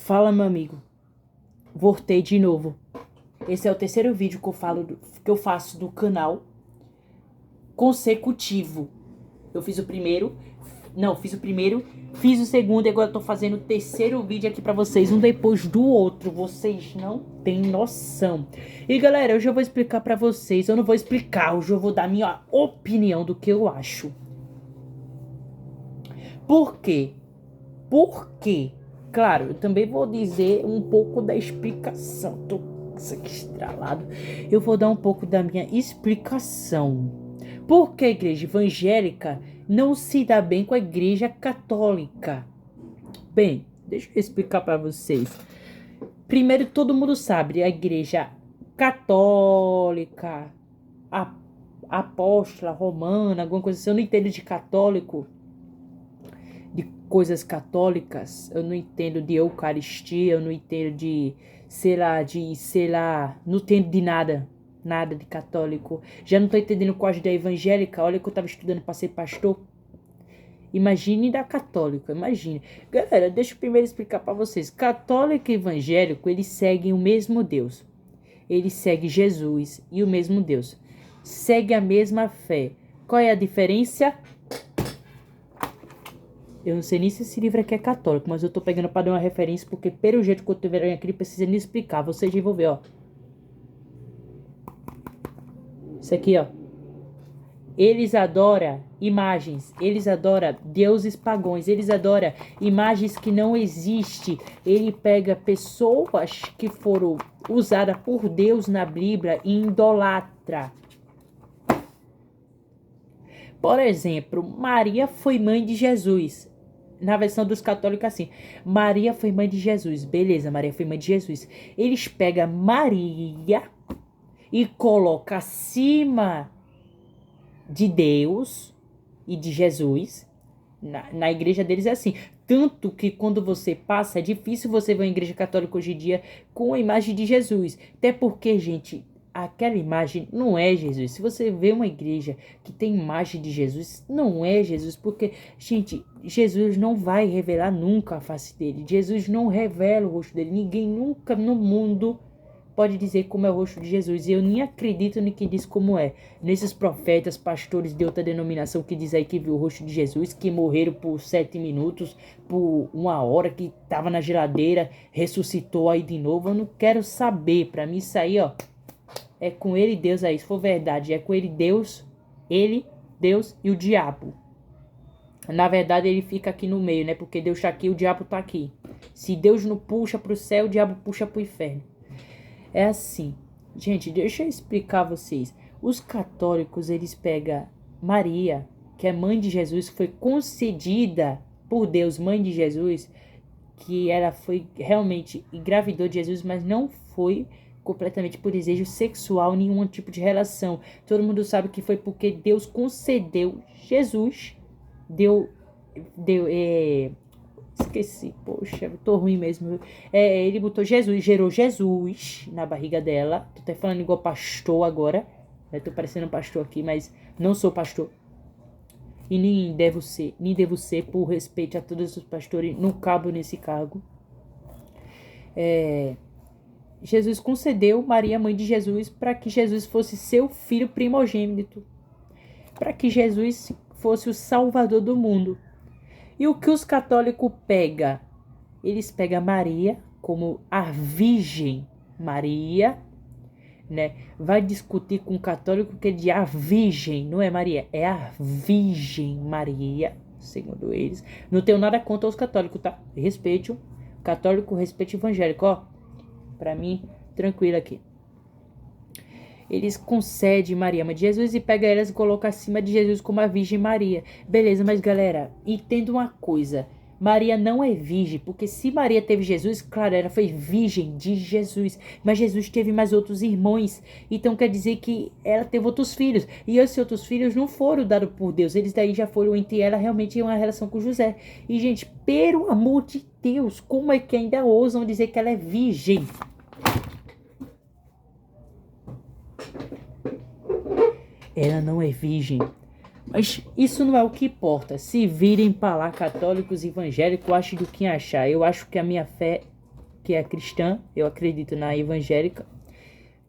Fala, meu amigo. Voltei de novo. Esse é o terceiro vídeo que eu faço do canal consecutivo. Eu fiz o primeiro, fiz o segundo e agora eu tô fazendo o terceiro vídeo aqui pra vocês, um depois do outro. Vocês não têm noção. E galera, hoje eu vou explicar pra vocês, eu não vou explicar, hoje eu vou dar minha opinião do que eu acho. Por quê? Por quê? Claro, eu também vou dizer um pouco da explicação. Tô isso aqui estralado. Eu vou dar um pouco da minha explicação. Por que a igreja evangélica não se dá bem com a igreja católica? Bem, deixa eu explicar para vocês. Primeiro, todo mundo sabe, a igreja católica, apóstola, romana, alguma coisa assim. Eu não entendo de católico, de coisas católicas, eu não entendo de eucaristia, eu não entendo de, sei lá, não entendo de nada de católico. Já não tô entendendo qual a ideia evangélica, olha que eu tava estudando para ser pastor. Imagine da católica, imagine. Galera, deixa eu primeiro explicar para vocês. Católico e evangélico, eles seguem o mesmo Deus. Eles seguem Jesus e o mesmo Deus. Segue a mesma fé. Qual é a diferença? Eu não sei nem se esse livro aqui é católico, mas eu tô pegando pra dar uma referência, porque pelo jeito que eu tô vendo aqui, ele precisa me explicar. Vocês vão ver, ó. Isso aqui, ó. Eles adoram imagens, eles adoram deuses pagãos, eles adoram imagens que não existem. Ele pega pessoas que foram usadas por Deus na Bíblia e idolatra. Por exemplo, Maria foi mãe de Jesus. Na versão dos católicos assim, Maria foi mãe de Jesus. Beleza, Maria foi mãe de Jesus. Eles pegam Maria e colocam acima de Deus e de Jesus. Na igreja deles é assim. Tanto que quando você passa, é difícil você ver uma igreja católica hoje em dia com a imagem de Jesus. Até porque, gente, aquela imagem não é Jesus. Se você vê uma igreja que tem imagem de Jesus, não é Jesus. Porque, gente, Jesus não vai revelar nunca a face dele. Jesus não revela o rosto dele. Ninguém nunca no mundo pode dizer como é o rosto de Jesus. E eu nem acredito no que diz como é. Nesses profetas, pastores de outra denominação que diz aí que viu o rosto de Jesus, que morreram por 7 minutos, por 1 hora, que estava na geladeira, ressuscitou aí de novo. Eu não quero saber. Para mim isso aí, ó, é com ele Deus aí. Se for verdade, é com ele Deus e o diabo. Na verdade ele fica aqui no meio, né? Porque Deus tá aqui e o diabo tá aqui. Se Deus não puxa pro céu, o diabo puxa pro inferno. É assim, gente, deixa eu explicar a vocês. Os católicos, eles pegam Maria, que é mãe de Jesus, que foi concedida por Deus, mãe de Jesus, que ela foi realmente engravidou de Jesus, mas não foi completamente por desejo sexual, nenhum tipo de relação. Todo mundo sabe que foi porque Deus concedeu Jesus, esqueci, poxa, tô ruim mesmo. Ele botou Jesus, gerou Jesus na barriga dela. Tô até falando igual pastor agora. Tô parecendo um pastor aqui, mas não sou pastor. E nem devo ser por respeito a todos os pastores. Não cabo nesse cargo. Jesus concedeu Maria, mãe de Jesus, para que Jesus fosse seu filho primogênito. Para que Jesus fosse o salvador do mundo. E o que os católicos pegam? Eles pegam Maria como a Virgem Maria, né? Vai discutir com o católico que é de a Virgem, não é Maria, é a Virgem Maria, segundo eles. Não tenho nada contra os católicos, tá? Respeito católico, respeito evangélico, ó. Pra mim, tranquilo aqui. Eles concedem Maria, mãe de Jesus, e pega elas e coloca acima de Jesus como a Virgem Maria. Beleza, mas galera, entenda uma coisa. Maria não é virgem, porque se Maria teve Jesus, claro, ela foi virgem de Jesus. Mas Jesus teve mais outros irmãos. Então quer dizer que ela teve outros filhos. E esses outros filhos não foram dados por Deus. Eles daí já foram entre ela realmente em uma relação com José. E gente, pelo amor de Deus, como é que ainda ousam dizer que ela é virgem? Ela não é virgem. Mas isso não é o que importa. Se virem para lá católicos evangélicos, acho do que achar. Eu acho que a minha fé que é cristã, eu acredito na evangélica,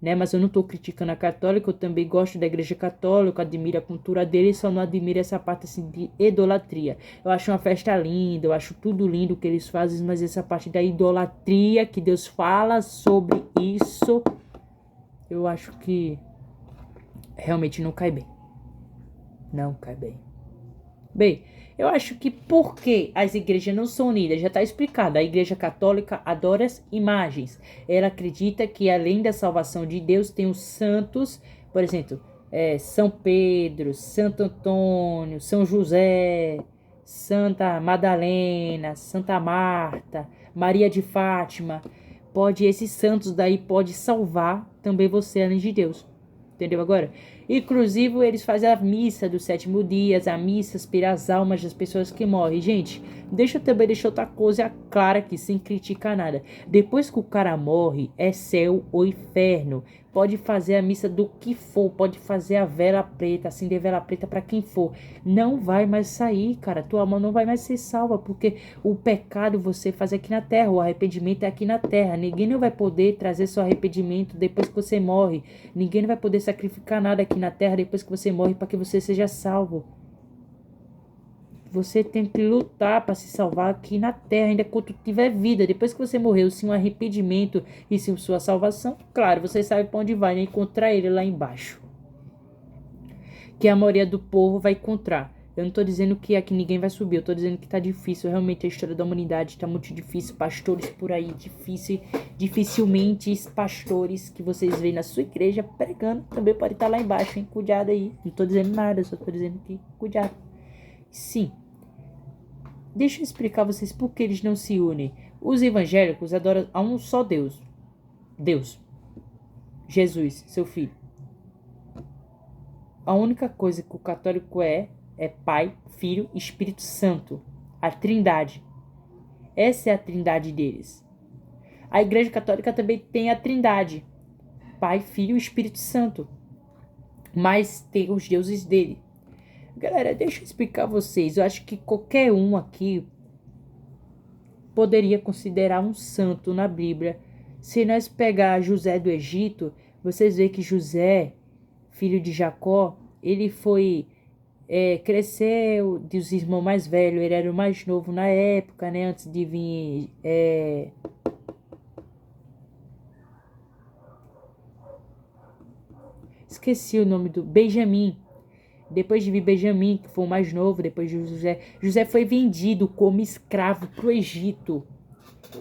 né? Mas eu não estou criticando a católica, eu também gosto da igreja católica, admiro a cultura deles, só não admiro essa parte assim de idolatria. Eu acho uma festa linda, eu acho tudo lindo que eles fazem, mas essa parte da idolatria que Deus fala sobre isso, eu acho que realmente não cai bem. Não cai bem. Bem, eu acho que por que as igrejas não são unidas? Já está explicado. A igreja católica adora as imagens. Ela acredita que além da salvação de Deus, tem os santos, por exemplo, São Pedro, Santo Antônio, São José, Santa Madalena, Santa Marta, Maria de Fátima. Esses santos daí pode salvar também você além de Deus. Entendeu agora? Inclusive, eles fazem a missa dos 7º dias, a missa para as almas das pessoas que morrem. Gente, deixa eu também deixar outra coisa clara aqui, sem criticar nada. Depois que o cara morre, é céu ou inferno. Pode fazer a missa do que for, pode fazer a vela preta, acender a vela preta para quem for. Não vai mais sair, cara. Tua alma não vai mais ser salva, porque o pecado você faz aqui na terra, o arrependimento é aqui na terra. Ninguém não vai poder trazer seu arrependimento depois que você morre. Ninguém não vai poder sacrificar nada aqui na terra depois que você morre para que você seja salvo. Você tem que lutar para se salvar aqui na terra, ainda quando tiver vida. Depois que você morreu, sem um arrependimento e sem sua salvação, claro, você sabe para onde vai, né? Encontrar ele lá embaixo. Que a maioria do povo vai encontrar. Eu não estou dizendo que aqui ninguém vai subir, eu estou dizendo que está difícil. Realmente a história da humanidade está muito difícil. Pastores por aí, dificilmente pastores que vocês veem na sua igreja pregando também pode estar lá embaixo, hein? Cuidado aí. Não estou dizendo nada, só estou dizendo que cuidado. Sim. Deixa eu explicar a vocês por que eles não se unem. Os evangélicos adoram a um só Deus. Deus. Jesus, seu filho. A única coisa que o católico é Pai, Filho e Espírito Santo. A Trindade. Essa é a Trindade deles. A Igreja Católica também tem a Trindade. Pai, Filho e Espírito Santo. Mas tem os deuses dele. Galera, deixa eu explicar a vocês. Eu acho que qualquer um aqui poderia considerar um santo na Bíblia. Se nós pegar José do Egito, vocês veem que José, filho de Jacó, ele foi... cresceu dos irmãos mais velhos. Ele era o mais novo na época, né? Antes de vir... Esqueci o nome do... Benjamim. Depois de vir Benjamim, que foi o mais novo, depois de José. José foi vendido como escravo para o Egito.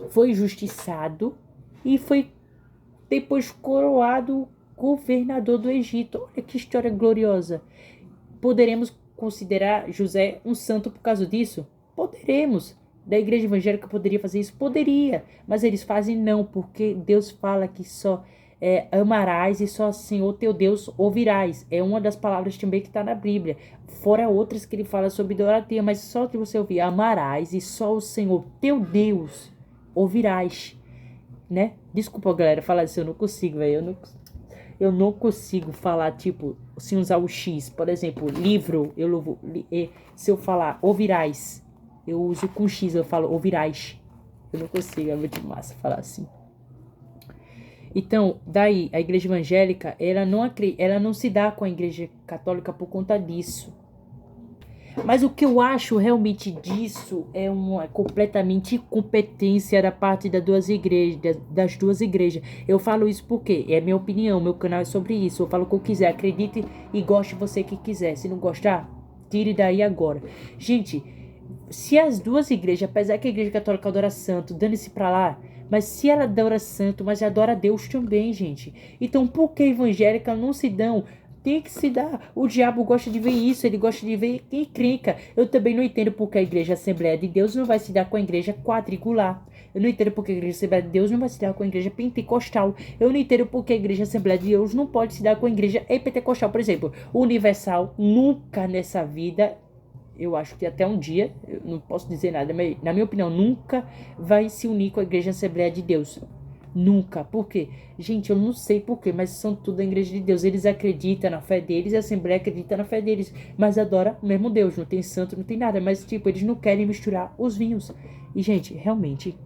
Foi injustiçado e foi depois coroado governador do Egito. Olha que história gloriosa. Poderemos considerar José um santo por causa disso? Poderemos. Da igreja evangélica poderia fazer isso? Poderia. Mas eles fazem não, porque Deus fala que só... amarás e só Senhor teu Deus ouvirás. É uma das palavras também que está na Bíblia. Fora outras que ele fala sobre idolatria, mas só que você ouvir amarás e só o Senhor teu Deus ouvirás, né? Desculpa, galera, falar isso, eu não consigo, velho. Eu não consigo falar, tipo, sem usar o X. Por exemplo, livro, se eu falar ouvirás, eu uso com X, eu falo ouvirás. Eu não consigo, é muito massa falar assim. Então, daí, a igreja evangélica, ela não se dá com a igreja católica por conta disso. Mas o que eu acho realmente disso é uma completamente incompetência da parte das duas igrejas. Eu falo isso porque é minha opinião, meu canal é sobre isso. Eu falo o que eu quiser, acredite e goste você que quiser. Se não gostar, tire daí agora. Gente, se as duas igrejas, apesar que a igreja católica adora santo, dane-se pra lá... Mas se ela adora santo, mas adora Deus também, gente. Então, por que evangélica não se dão? Tem que se dar. O diabo gosta de ver isso. Ele gosta de ver quem encrenca. Eu também não entendo porque a igreja Assembleia de Deus não vai se dar com a igreja quadrangular. Eu não entendo porque a igreja Assembleia de Deus não vai se dar com a igreja pentecostal. Eu não entendo porque a igreja Assembleia de Deus não pode se dar com a igreja pentecostal. Por exemplo, universal nunca nessa vida... Eu acho que até um dia, eu não posso dizer nada, mas na minha opinião, nunca vai se unir com a Igreja Assembleia de Deus. Nunca. Por quê? Gente, eu não sei por quê, mas são tudo a Igreja de Deus. Eles acreditam na fé deles, a Assembleia acredita na fé deles. Mas adora o mesmo Deus, não tem santo, não tem nada. Mas, tipo, eles não querem misturar os vinhos. E, gente, realmente,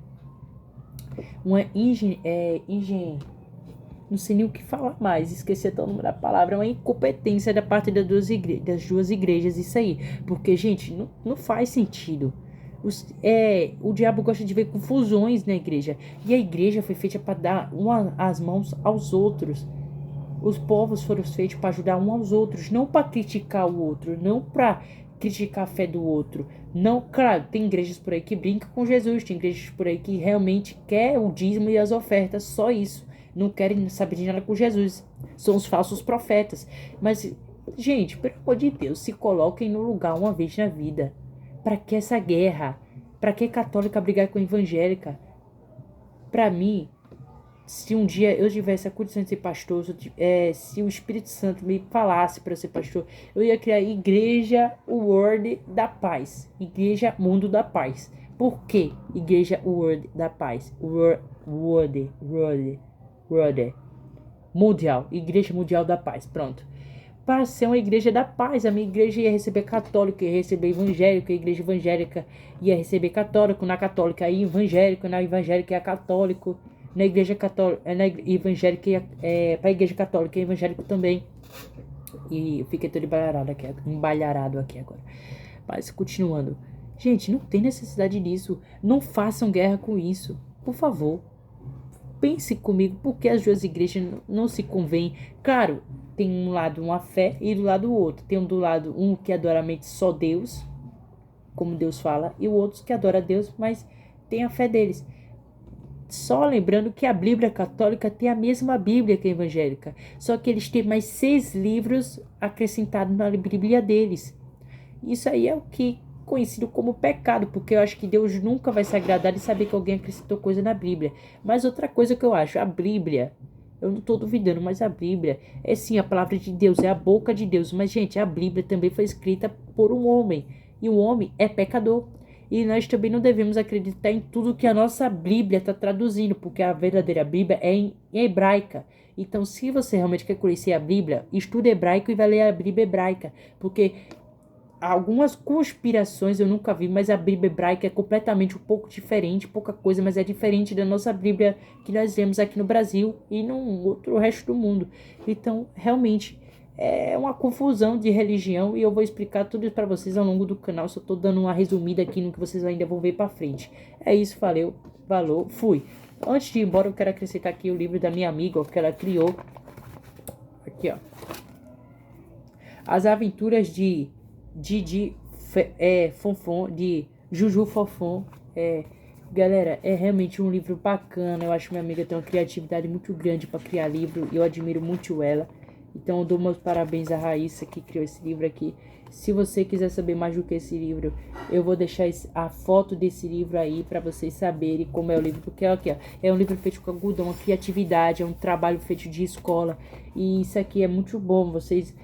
Não sei nem o que falar mais, esqueci até o nome da palavra, é uma incompetência da parte das duas igrejas, isso aí. Porque, gente, não faz sentido. O diabo gosta de ver confusões na igreja. E a igreja foi feita para dar as mãos aos outros. Os povos foram feitos para ajudar um aos outros, não para criticar o outro, não para criticar a fé do outro. Não, claro, tem igrejas por aí que brincam com Jesus, tem igrejas por aí que realmente quer o dízimo e as ofertas, só isso. Não querem saber de nada com Jesus. São os falsos profetas. Mas, gente, pelo amor de Deus, se coloquem no lugar uma vez na vida. Para que essa guerra? Para que católica brigar com evangélica? Para mim, se um dia eu tivesse a condição de ser pastor, se o Espírito Santo me falasse para ser pastor, eu ia criar a Igreja Word da Paz. Igreja Mundo da Paz. Por que Igreja Word da Paz? Word. Mundial. Igreja Mundial da Paz. Pronto. Para ser uma igreja da paz, a minha igreja ia receber católico, ia receber evangélico, a igreja evangélica ia receber católico, na católica ia evangélico, na evangélica ia católico, na igreja católica, na evangélica para a igreja católica ia evangélico também. E eu fiquei todo embalharado aqui agora. Mas continuando. Gente, não tem necessidade disso. Não façam guerra com isso. Por favor. Pense comigo, porque as duas igrejas não se convêm. Claro, tem um lado uma fé e do lado o outro. Tem do lado um que adora mente só Deus, como Deus fala, e o outro que adora Deus, mas tem a fé deles. Só lembrando que a Bíblia católica tem a mesma Bíblia que a evangélica, só que eles têm mais 6 livros acrescentados na Bíblia deles. Isso aí é o que conhecido como pecado, porque eu acho que Deus nunca vai se agradar de saber que alguém acrescentou coisa na Bíblia. Mas outra coisa que eu acho, a Bíblia, eu não estou duvidando, mas a Bíblia é sim a palavra de Deus, é a boca de Deus. Mas, gente, a Bíblia também foi escrita por um homem, e o homem é pecador. E nós também não devemos acreditar em tudo que a nossa Bíblia está traduzindo, porque a verdadeira Bíblia é em hebraica. Então, se você realmente quer conhecer a Bíblia, estuda hebraico e vai ler a Bíblia hebraica, porque algumas conspirações eu nunca vi, mas a Bíblia hebraica é completamente um pouco diferente, pouca coisa, mas é diferente da nossa Bíblia que nós vemos aqui no Brasil e no outro resto do mundo. Então, realmente, é uma confusão de religião e eu vou explicar tudo isso para vocês ao longo do canal. Só tô dando uma resumida aqui no que vocês ainda vão ver para frente. É isso, valeu, falou, fui. Antes de ir embora, eu quero acrescentar aqui o livro da minha amiga, ó, que ela criou. Aqui, ó. As Aventuras de Fonfon, de Juju Fofon. Galera, é realmente um livro bacana. Eu acho que minha amiga tem uma criatividade muito grande para criar livro e eu admiro muito ela. Então eu dou meus parabéns à Raíssa que criou esse livro aqui. Se você quiser saber mais do que esse livro, eu vou deixar a foto desse livro aí para vocês saberem como é o livro. Porque aqui, ó, é um livro feito com algodão, uma criatividade, é um trabalho feito de escola. E isso aqui é muito bom. Vocês...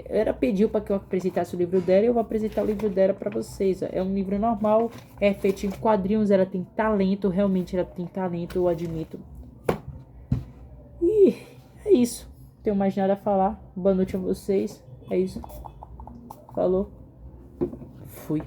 ela pediu para que eu apresentasse o livro dela e eu vou apresentar o livro dela para vocês. É um livro normal, é feito em quadrinhos. Ela tem talento, realmente ela tem talento, eu admito. E é isso. Não tenho mais nada a falar. Boa noite a vocês. É isso. Falou. Fui.